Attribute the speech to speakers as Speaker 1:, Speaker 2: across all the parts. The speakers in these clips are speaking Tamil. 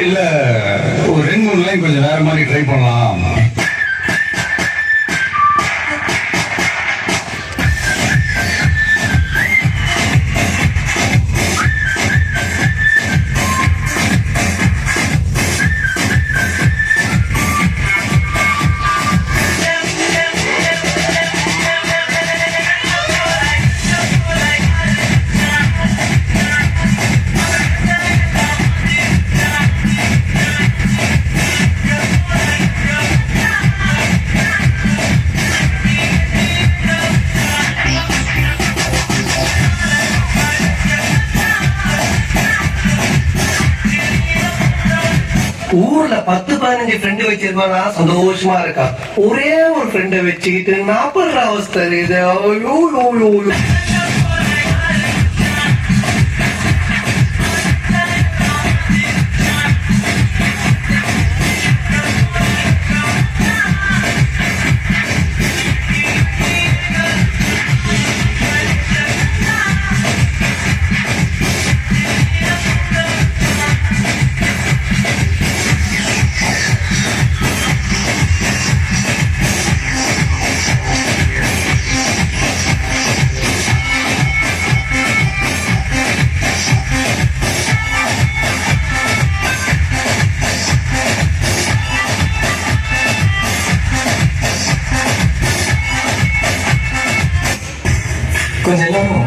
Speaker 1: இல்ல ஒரு 2-3 லைன் கொஞ்சம் வேற மாதிரி ட்ரை பண்ணலாம்.
Speaker 2: ஊர்ல 10-15 ஃப்ரெண்டு வச்சிருப்பானா சந்தோஷமா இருக்கா. ஒரே ஒரு ஃப்ரெண்டை வச்சுக்கிட்டு நாப்படுற அவஸ்தை இது. கொஞ்சம் எல்லாரும்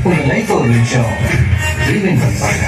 Speaker 2: உங்க லைஃப் ஒரு நிமிஷம் ரீவைண்ட் பண்ணி பாருங்க.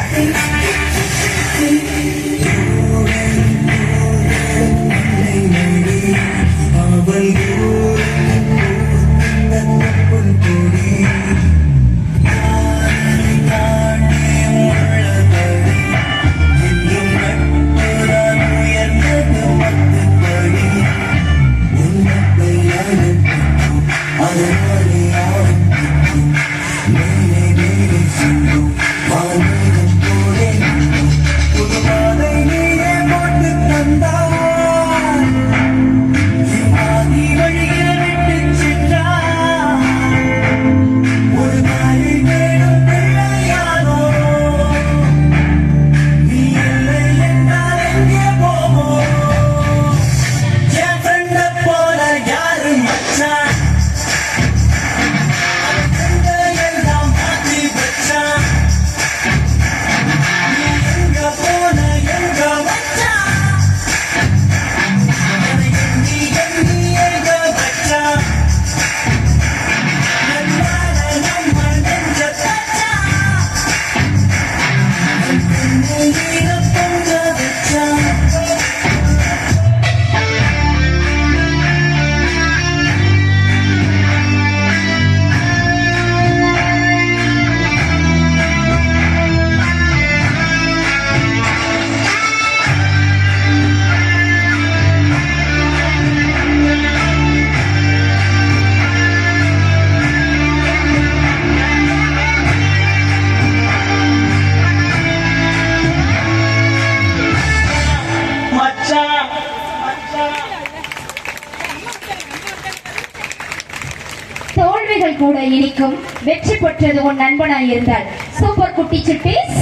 Speaker 3: தோல்விகள் கூட இனிக்கும், வெற்றி பெற்றது உன் நண்பனாய் இருந்தால். சூப்பர் குட்டி சுட்டீஸ்.